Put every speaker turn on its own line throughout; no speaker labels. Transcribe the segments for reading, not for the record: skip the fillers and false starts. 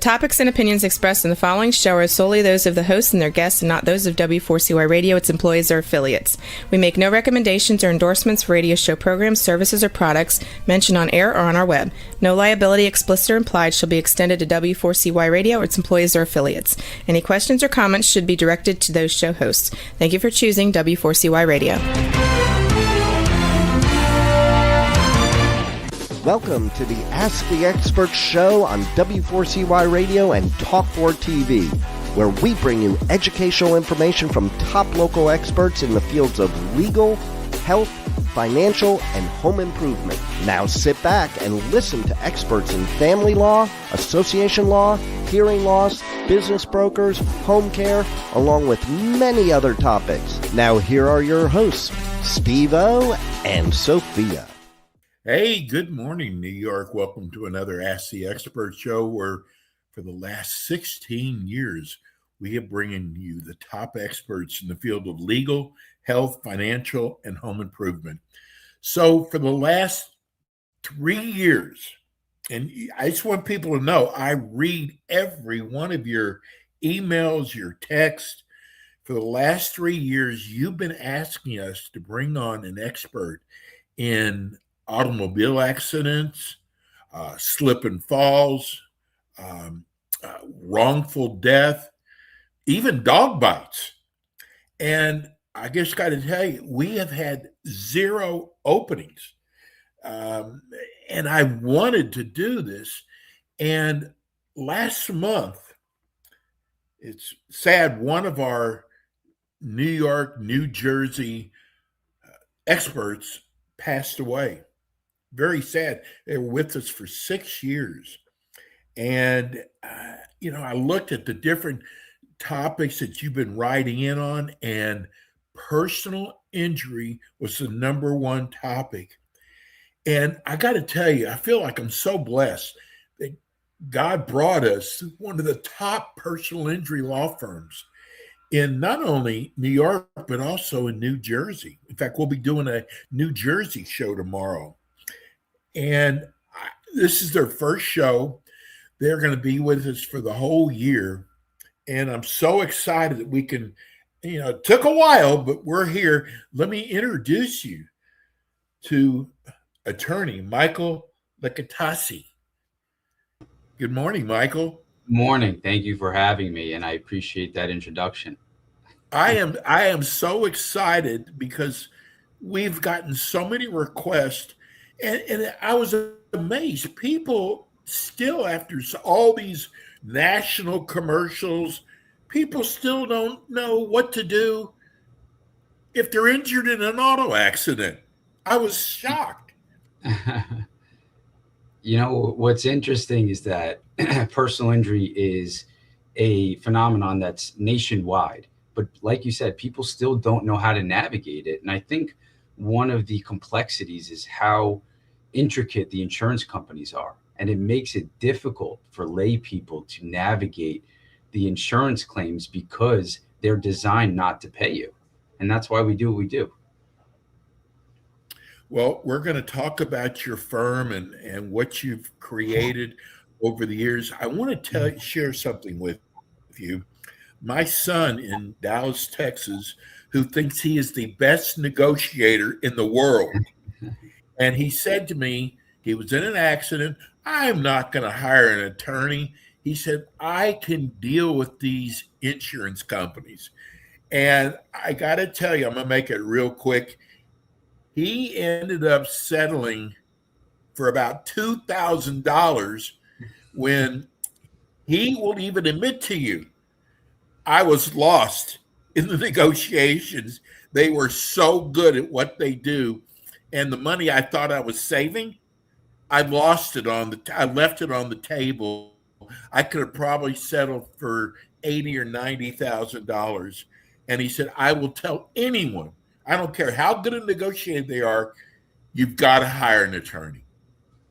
topics and opinions expressed in the following show are solely those of the hosts and their guests and not those of W4CY Radio, its employees, or affiliates. We make no recommendations or endorsements for radio show programs, services, or products mentioned on air or on our web. No liability, explicit or implied, shall be extended to W4CY Radio or its employees or affiliates. Any questions or comments should be directed to those show hosts. Thank you for choosing W4CY Radio.
Welcome to the Ask the Expert show on W4CY Radio and Talk4 TV, where we bring you educational information from top local experts in the fields of legal, health, financial, and home improvement. Now sit back and listen to experts in family law, association law, hearing loss, business brokers, home care, along with many other topics. Now here are your hosts, Steve-O and Sophia.
Hey, good morning, New York. Welcome to another Ask the Expert show where for the last 16 years, we have bringing you the top experts in the field of legal, health, financial, and home improvement. So for the last 3 years, and I just want people to know, I read every one of your emails, your texts. For the last 3 years, you've been asking us to bring on an expert in automobile accidents, slip and falls, wrongful death, even dog bites. And I just got to tell you, we have had 0 openings. And I wanted to do this. And last month, it's sad, one of our New York, New Jersey experts passed away. Very sad. They were with us for 6 years. And, I looked at the different topics that you've been writing in on, and personal injury was the number one topic. And I got to tell you, I feel like I'm so blessed that God brought us one of the top personal injury law firms in not only New York, but also in New Jersey. In fact, we'll be doing a New Jersey show tomorrow. And this is their first show. They're going to be with us for the whole year. And I'm so excited that we can, it took a while, but we're here. Let me introduce you to attorney Michael Licatasi. Good morning, Michael.
Morning. Thank you for having me, and I appreciate that introduction.
I am so excited because we've gotten so many requests, and I was amazed. People still, after all these national commercials, people still don't know what to do if they're injured in an auto accident. I was shocked.
What's interesting is that personal injury is a phenomenon that's nationwide. But like you said, people still don't know how to navigate it. And I think one of the complexities is how intricate the insurance companies are. And it makes it difficult for lay people to navigate the insurance claims because they're designed not to pay you. And that's why we do what we do.
Well, we're going to talk about your firm and what you've created over the years. I want to share something with you. My son in Dallas, Texas, who thinks he is the best negotiator in the world. And he said to me, he was in an accident. I'm not going to hire an attorney. He said, I can deal with these insurance companies. And I got to tell you, I'm going to make it real quick. He ended up settling for about $2,000 when he won't even admit to you, I was lost in the negotiations. They were so good at what they do. And the money I thought I was saving, I left it on the table. I could have probably settled for $80,000 or $90,000. And he said, I will tell anyone, I don't care how good a negotiator they are, you've got to hire an attorney.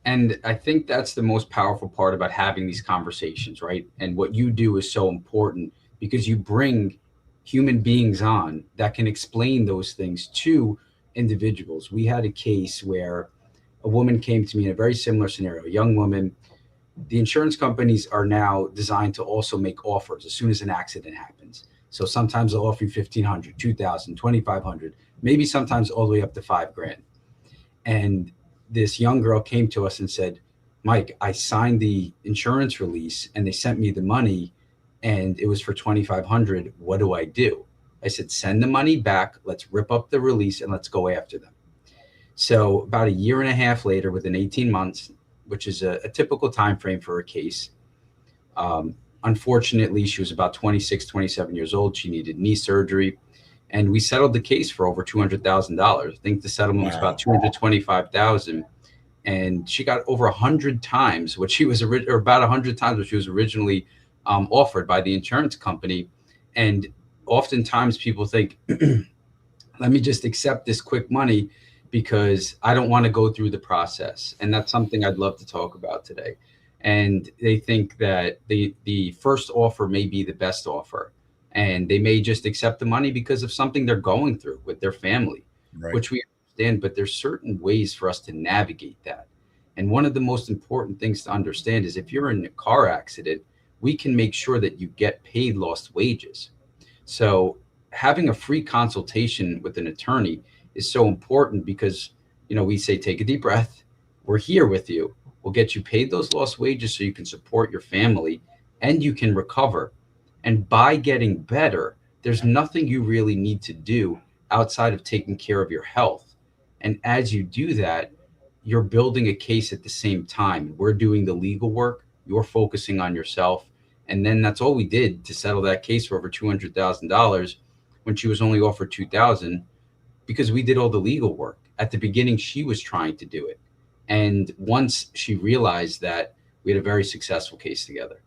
And I think that's the most powerful part about having these conversations, right? And what you do is so important because you bring human beings on that can explain those things to individuals. We had a case where a woman came to me in a very similar scenario, a young woman the insurance companies are now designed to also make offers as soon as an accident happens. So sometimes they'll offer you 1,500, 2,000, 2,500, maybe sometimes all the way up to $5,000. And this young girl came to us and said, Mike, I signed the insurance release and they sent me the money and it was for 2,500. What do I do? I said, send the money back. Let's rip up the release and let's go after them. So about a year and a half later, within 18 months, which is a typical time frame for a case, unfortunately, she was about 26, 27 years old. She needed knee surgery. And we settled the case for over $200,000. I think the settlement was about $225,000. And she got over 100 times what she was, or about 100 times what she was originally offered by the insurance company. And oftentimes people think, let me just accept this quick money because I don't want to go through the process. And that's something I'd love to talk about today. And they think that the first offer may be the best offer. And they may just accept the money because of something they're going through with their family,
Right.
which we understand, but there's certain ways for us to navigate that. And one of the most important things to understand is if you're in a car accident, we can make sure that you get paid lost wages. So having a free consultation with an attorney is so important because, we say, take a deep breath. We're here with you. We'll get you paid those lost wages so you can support your family and you can recover. And by getting better, there's nothing you really need to do outside of taking care of your health. And as you do that, you're building a case at the same time. We're doing the legal work. You're focusing on yourself. And then that's all we did to settle that case for over $200,000 when she was only offered $2,000 because we did all the legal work. At the beginning, she was trying to do it. And once she realized that, we had a very successful case together.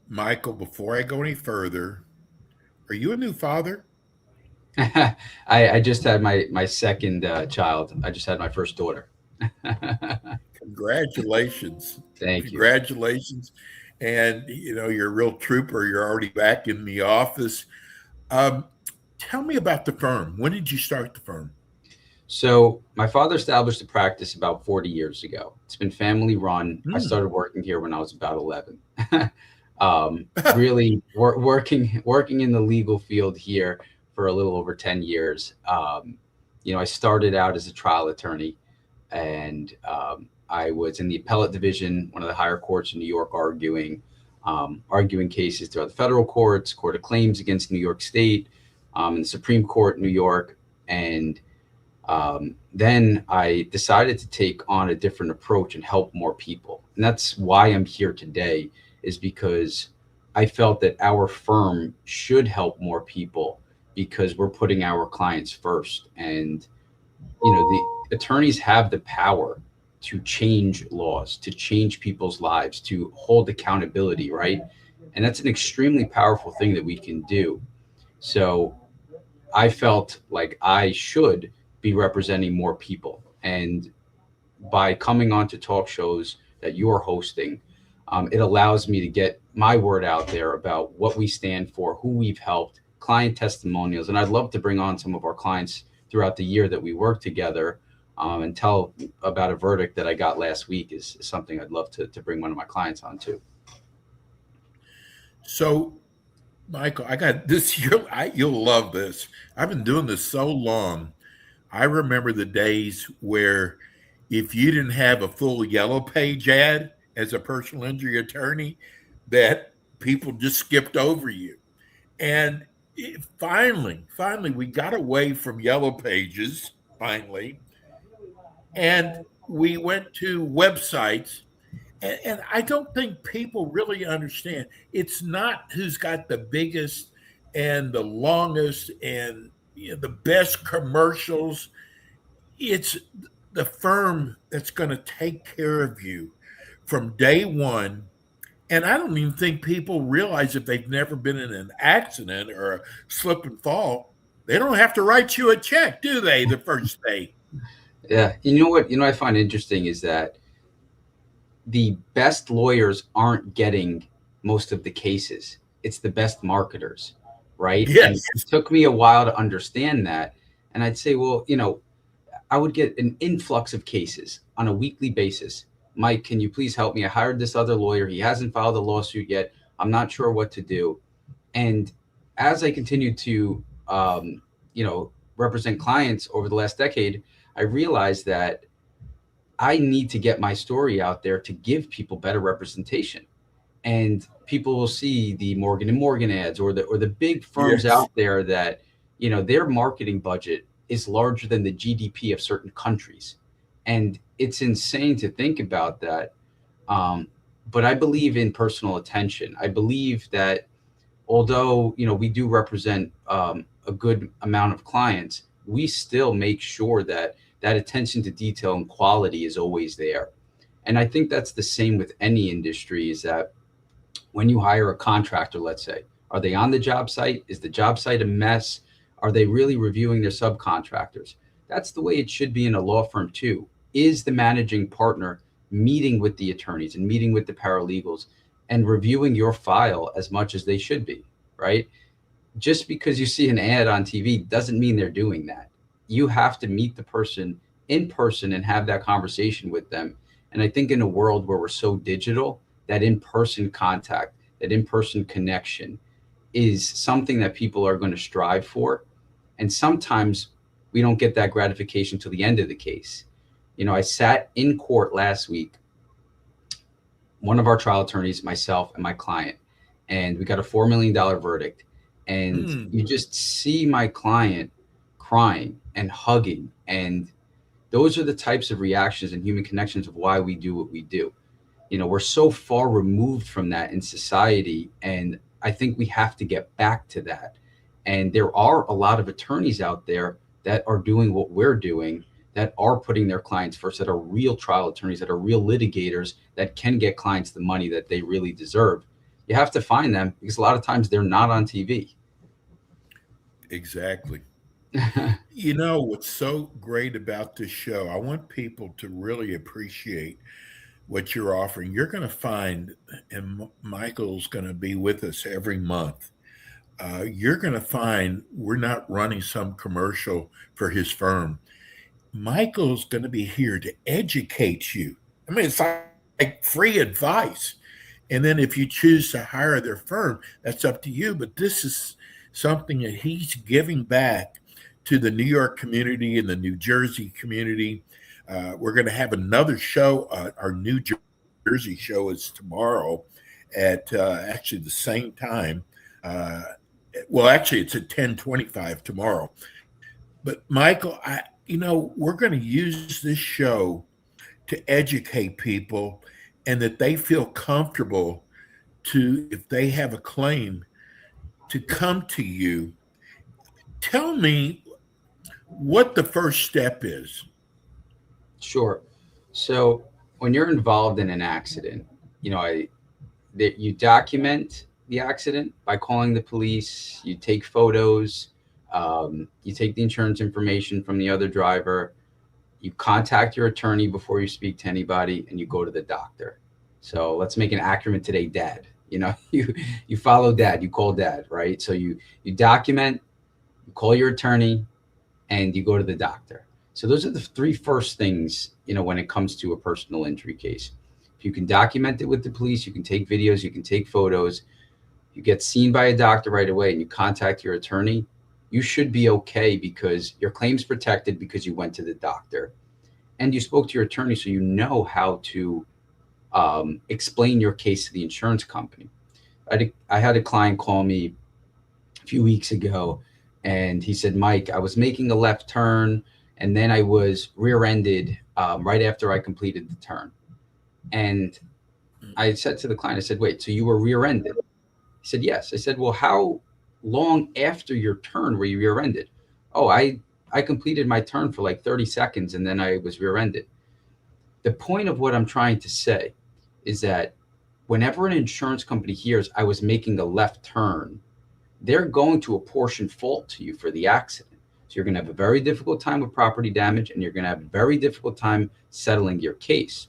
Michael, before I go any further, are you a new father?
I just had my second child. I just had my first daughter.
Congratulations.
Thank you.
Congratulations. And, you're a real trooper. You're already back in the office. Tell me about the firm. When did you start the firm?
So my father established a practice about 40 years ago. It's been family run. I started working here when I was about 11. Really working in the legal field here for a little over 10 years. I started out as a trial attorney and I was in the appellate division, one of the higher courts in New York, arguing cases throughout the federal courts, court of claims against New York State, and the Supreme Court in New York. And then I decided to take on a different approach and help more people. And that's why I'm here today, is because I felt that our firm should help more people because we're putting our clients first. And, the attorneys have the power to change laws, to change people's lives, to hold accountability, right? And that's an extremely powerful thing that we can do. So I felt like I should be representing more people. And by coming on to talk shows that you're hosting, it allows me to get my word out there about what we stand for, who we've helped, client testimonials. And I'd love to bring on some of our clients throughout the year that we work together and tell about a verdict that I got last week is something I'd love to bring one of my clients on too.
So, Michael, I got this. You'll love this. I've been doing this so long. I remember the days where if you didn't have a full yellow page ad as a personal injury attorney, that people just skipped over you. And finally, we got away from yellow pages, finally, and we went to websites. And I don't think people really understand. It's not who's got the biggest and the longest and the best commercials. It's the firm that's going to take care of you from day one. And I don't even think people realize if they've never been in an accident or a slip and fall, they don't have to write you a check, do they, the first day?
Yeah. You know what I find interesting is that the best lawyers aren't getting most of the cases. It's the best marketers, right?
Yes.
And it took me a while to understand that. And I'd say, well, I would get an influx of cases on a weekly basis. Mike, can you please help me? I hired this other lawyer. He hasn't filed a lawsuit yet. I'm not sure what to do. And as I continued to, represent clients over the last decade, I realized that I need to get my story out there to give people better representation. And people will see the Morgan and Morgan ads, or the big firms
Yes.
out there that, their marketing budget is larger than the GDP of certain countries. And it's insane to think about that. But I believe in personal attention. I believe that although, we do represent a good amount of clients, we still make sure that that attention to detail and quality is always there. And I think that's the same with any industry, is that when you hire a contractor, let's say, are they on the job site? Is the job site a mess? Are they really reviewing their subcontractors? That's the way it should be in a law firm too. Is the managing partner meeting with the attorneys and meeting with the paralegals and reviewing your file as much as they should be, right? Just because you see an ad on TV doesn't mean they're doing that. You have to meet the person in person and have that conversation with them. And I think in a world where we're so digital, that in-person contact, that in-person connection is something that people are going to strive for. And sometimes we don't get that gratification till the end of the case. I sat in court last week, one of our trial attorneys, myself, and my client, and we got a $4 million verdict. And you just see my client crying and hugging. And those are the types of reactions and human connections of why we do what we do. We're so far removed from that in society. And I think we have to get back to that. And there are a lot of attorneys out there that are doing what we're doing, that are putting their clients first, that are real trial attorneys, that are real litigators, that can get clients the money that they really deserve. You have to find them, because a lot of times they're not on TV.
Exactly. What's so great about this show, I want people to really appreciate what you're offering. You're going to find, and Michael's going to be with us every month. You're going to find we're not running some commercial for his firm. Michael's going to be here to educate you. I mean, it's like free advice. And then if you choose to hire their firm, that's up to you. But this is something that he's giving back to the New York community and the New Jersey community. We're going to have another show. Our New Jersey show is tomorrow at actually the same time. Actually, it's at 10:25 tomorrow. But Michael, we're going to use this show to educate people, and that they feel comfortable to, if they have a claim, to come to you. Tell me what the first step is.
Sure. So when you're involved in an accident, you document the accident by calling the police, you take photos, you take the insurance information from the other driver, you contact your attorney before you speak to anybody, and you go to the doctor. So let's make an acronym today, DAD. You follow DAD, you call DAD, right? So you document, you call your attorney, and you go to the doctor. So those are the three first things, when it comes to a personal injury case. If you can document it with the police, you can take videos, you can take photos, you get seen by a doctor right away, and you contact your attorney, you should be okay, because your claim's protected because you went to the doctor and you spoke to your attorney, so you know how to explain your case to the insurance company. I had a client call me a few weeks ago, and he said, Mike, I was making a left turn, and then I was rear-ended right after I completed the turn. And I said to the client, I said, wait, so you were rear-ended? He said, yes. I said, well, how long after your turn were you rear-ended? Oh, I completed my turn for like 30 seconds, and then I was rear-ended. The point of what I'm trying to say is that whenever an insurance company hears I was making a left turn, they're going to apportion fault to you for the accident. So you're going to have a very difficult time with property damage, and you're going to have a very difficult time settling your case.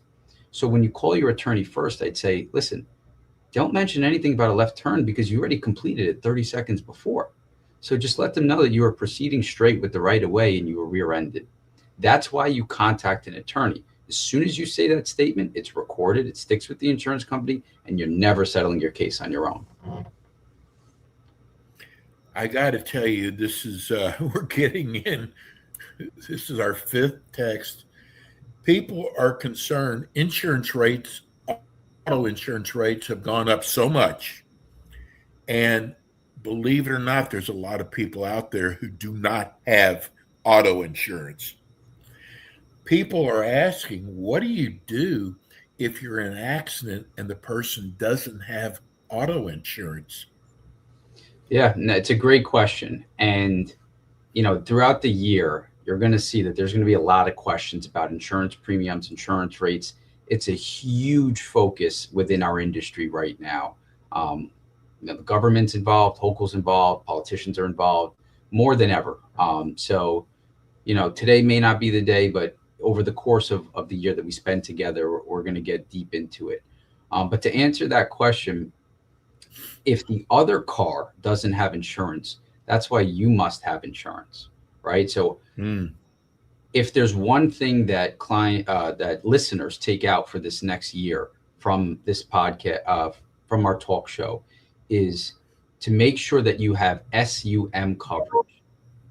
So when you call your attorney first, I'd say, listen, don't mention anything about a left turn, because you already completed it 30 seconds before. So just let them know that you were proceeding straight with the right of way and you were rear-ended. That's why you contact an attorney, As soon as you say that statement, it's recorded, it sticks with the insurance company, and you're never settling your case on your own.
I got to tell you, this is, we're getting in, this is our fifth text. People are concerned. Insurance rates, auto insurance rates have gone up so much. And believe it or not, there's a lot of people out there who do not have auto insurance. People are asking, what do you do if you're in an accident and the person doesn't have auto insurance?
Yeah, no, it's a great question. And, throughout the year, you're going to see that there's going to be a lot of questions about insurance premiums, insurance rates. It's a huge focus within our industry right now. The government's involved, Hochul's involved, politicians are involved more than ever. So, today may not be the day, but over the course of the year that we spend together, we're going to get deep into it. But to answer that question, if the other car doesn't have insurance, that's why you must have insurance, right? So if there's one thing that that listeners take out for this next year from this podcast, from our talk show, is to make sure that you have SUM coverage,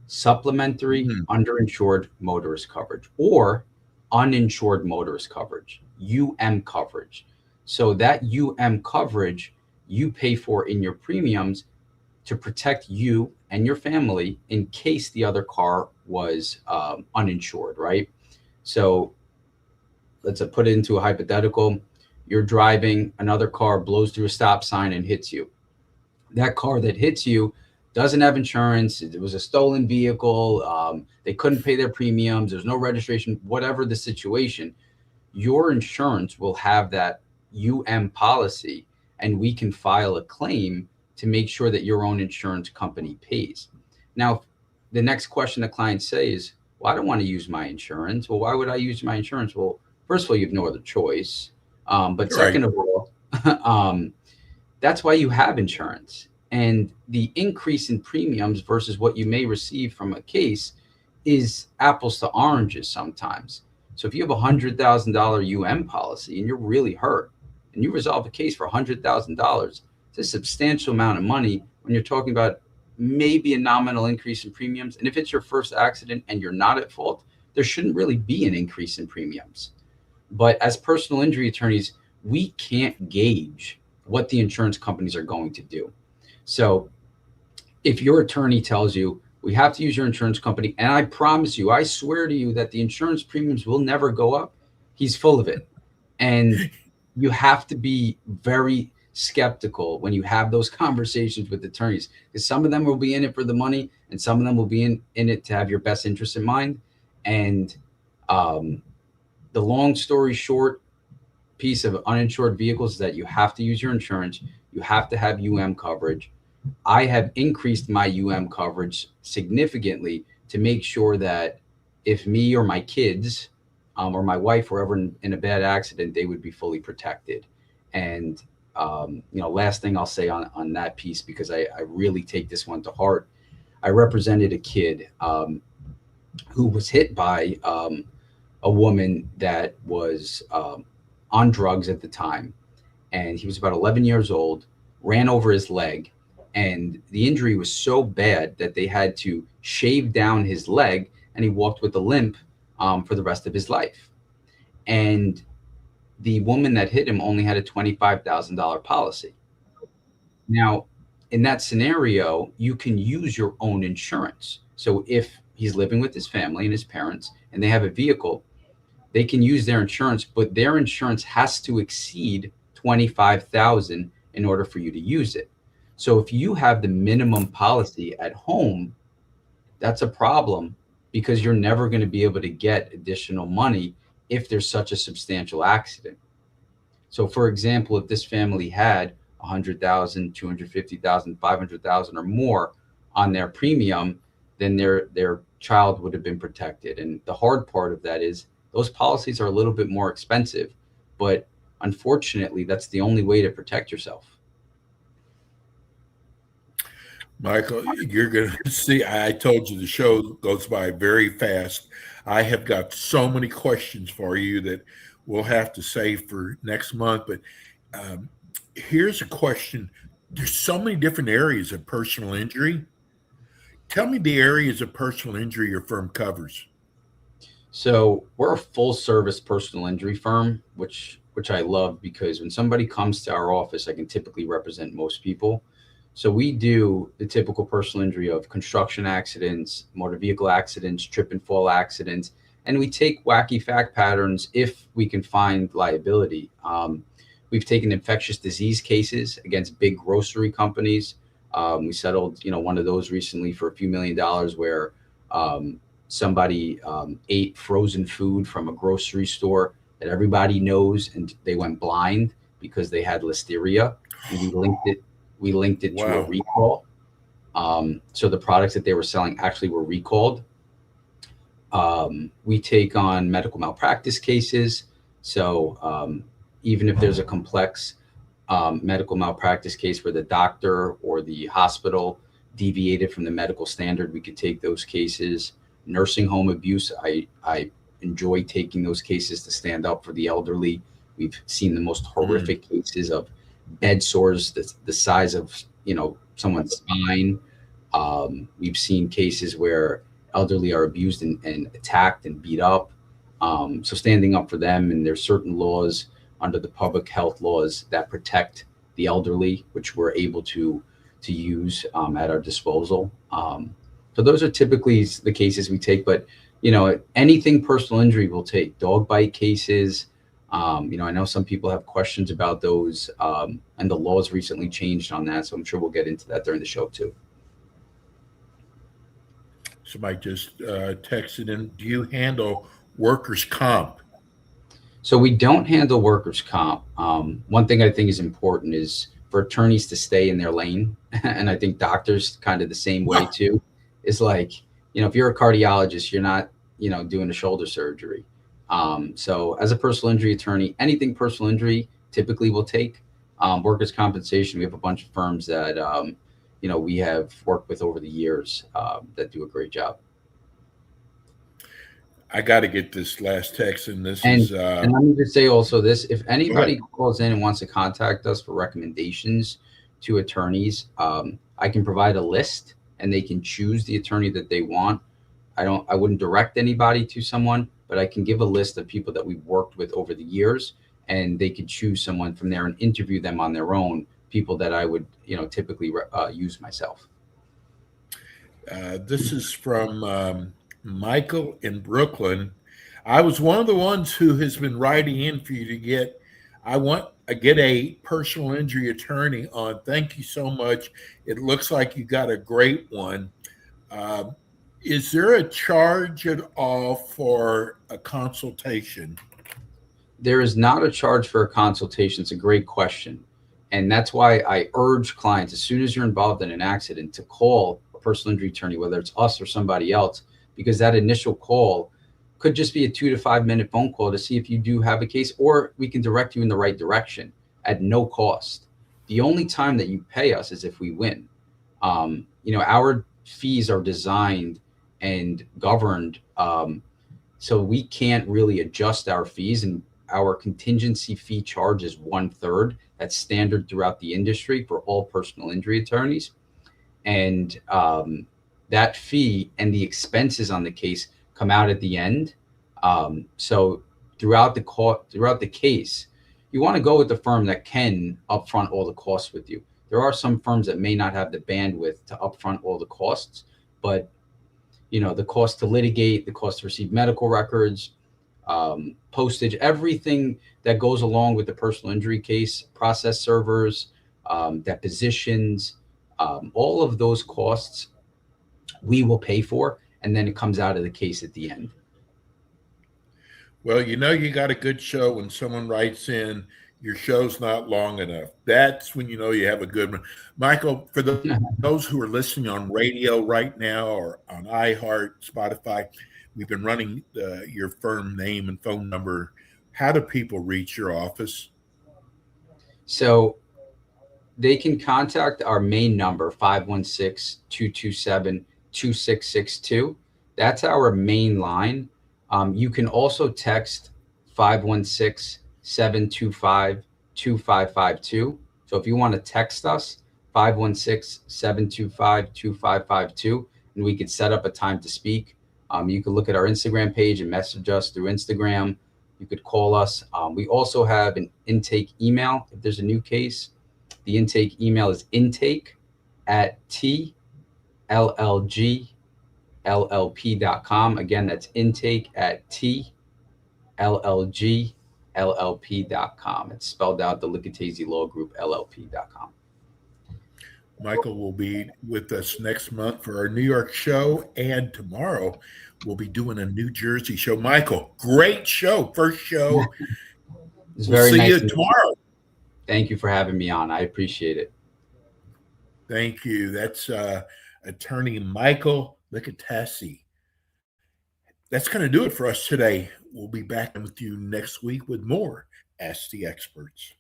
supplementary underinsured motorist coverage, or uninsured motorist coverage, coverage. So that coverage you pay for in your premiums to protect you and your family in case the other car was uninsured, right? So let's put it into a hypothetical. You're driving, another car blows through a stop sign and hits you. That car that hits you doesn't have insurance. It was a stolen vehicle. They couldn't pay their premiums. There's no registration, whatever the situation. Your insurance will have that policy, and we can file a claim to make sure that your own insurance company pays. Now, the next question the clients say is, well, I don't want to use my insurance. Well, why would I use my insurance? Well, first of all, you have no other choice. But second of all, that's why you have insurance. And the increase in premiums versus what you may receive from a case is apples to oranges sometimes. So if you have a $100,000 policy and you're really hurt and you resolve a case for $100,000, it's a substantial amount of money when you're talking about maybe a nominal increase in premiums. And if it's your first accident and you're not at fault, there shouldn't really be an increase in premiums. But as personal injury attorneys, we can't gauge what the insurance companies are going to do. So if your attorney tells you, we have to use your insurance company, and I promise you, I swear to you that the insurance premiums will never go up, he's full of it. And you have to be very skeptical when you have those conversations with attorneys, because some of them will be in it for the money and some of them will be in it to have your best interest in mind. And the long story short piece of uninsured vehicles is that you have to use your insurance. You have to have coverage. I have increased my coverage significantly to make sure that if me or my kids or my wife were ever in a bad accident, they would be fully protected. And last thing I'll say on that piece, because I really take this one to heart. I represented a kid who was hit by a woman that was on drugs at the time. And he was about 11 years old, ran over his leg. And the injury was so bad that they had to shave down his leg, and he walked with a limp for the rest of his life. And the woman that hit him only had a $25,000 policy. Now, in that scenario, you can use your own insurance. So if he's living with his family and his parents and they have a vehicle, they can use their insurance, but their insurance has to exceed $25,000 in order for you to use it. So if you have the minimum policy at home, that's a problem, because you're never going to be able to get additional money if there's such a substantial accident. So for example, if this family had $100,000, $250,000, $500,000 or more on their premium, then their child would have been protected. And the hard part of that is those policies are a little bit more expensive, but unfortunately, that's the only way to protect yourself.
Michael, you're going to see. I told you the show goes by very fast. I have got so many questions for you that we'll have to save for next month. But um, here's a question. There's so many different areas of personal injury. Tell me the areas of personal injury your firm covers.
So we're a full service personal injury firm, which I love because when somebody comes to our office, I can typically represent most people. So we do the typical personal injury of construction accidents, motor vehicle accidents, trip and fall accidents, and we take wacky fact patterns if we can find liability. We've taken infectious disease cases against big grocery companies. We settled, one of those recently for a few $1 million where somebody ate frozen food from a grocery store that everybody knows, and they went blind because they had listeria. And we linked it to a
Wow.
recall. So the products that they were selling actually were recalled. We take on medical malpractice cases. So even if there's a complex medical malpractice case where the doctor or the hospital deviated from the medical standard, we could take those cases. Nursing home abuse, I enjoy taking those cases to stand up for the elderly. We've seen the most horrific cases of bed sores the size of someone's spine. We've seen cases where elderly are abused and attacked and beat up. So standing up for them, and there's certain laws under the public health laws that protect the elderly, which we're able to use at our disposal. So those are typically the cases we take, but anything personal injury we'll take. Dog bite cases. I know some people have questions about those, and the laws recently changed on that, so I'm sure we'll get into that during the show too.
Somebody just texted in. Do you handle workers' comp?
So we don't handle workers' comp. One thing I think is important is for attorneys to stay in their lane, and I think doctors kind of the same way too. Is like, if you're a cardiologist, you're not, doing a shoulder surgery. So as a personal injury attorney, anything personal injury typically will take. Workers' compensation, we have a bunch of firms that, we have worked with over the years that do a great job.
I got to get this last text, and this
And,
is.
and let me just say also this, if
Go
anybody
ahead.
calls in and wants to contact us for recommendations to attorneys, I can provide a list and they can choose the attorney that they want. I wouldn't direct anybody to someone, but I can give a list of people that we've worked with over the years, and they could choose someone from there and interview them on their own, people that I would, typically use myself.
This is from Michael in Brooklyn. I was one of the ones who has been writing in for you to get. Get a personal injury attorney on. Thank you so much. It looks like you got a great one. Uh, is there a charge at all for a consultation?
There is not a charge for a consultation. It's a great question. And that's why I urge clients, as soon as you're involved in an accident, to call a personal injury attorney, whether it's us or somebody else, because that initial call could just be a 2 to 5 minute phone call to see if you do have a case, or we can direct you in the right direction at no cost. The only time that you pay us is if we win. Our fees are designed and governed, so we can't really adjust our fees, and our contingency fee charge is 1/3. That's standard throughout the industry for all personal injury attorneys. And that fee and the expenses on the case come out at the end. So throughout the case, you want to go with the firm that can upfront all the costs with you. There are some firms that may not have the bandwidth to upfront all the costs, but the cost to litigate, the cost to receive medical records, postage, everything that goes along with the personal injury case, process servers, depositions, all of those costs we will pay for, and then it comes out of the case at the end.
Well, you got a good show when someone writes in, your show's not long enough. That's when you have a good one. Michael, for those who are listening on radio right now or on iHeart, Spotify, we've been running your firm name and phone number. How do people reach your office?
So They can contact our main number, 516-227-2662. That's our main line. You can also text 516-725-2552. So if you want to text us, 516-725-2552, and we could set up a time to speak. You could look at our Instagram page and message us through Instagram. You could call us. We also have an intake email if there's a new case. The intake email is intake@tllgllp.com. Again, that's intake@tllgllp.com. It's spelled out the Licatese Law Group LLP.com.
Michael will be with us next month for our New York show, and tomorrow we'll be doing a New Jersey show. Michael, great show. First show.
It's
we'll
very
see
nice
you tomorrow.
Thank you for having me on. I appreciate it.
Thank you. That's attorney Michael Licatese. That's going to do it for us today. We'll be back with you next week with more Ask the Experts.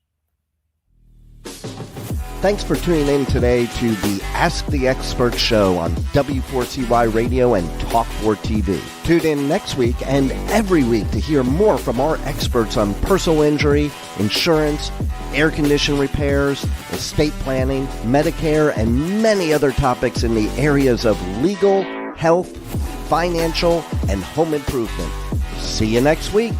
Thanks for tuning in today to the Ask the Expert show on W4CY Radio and Talk4 TV. Tune in next week and every week to hear more from our experts on personal injury, insurance, air condition repairs, estate planning, Medicare, and many other topics in the areas of legal, health, financial, and home improvement. See you next week.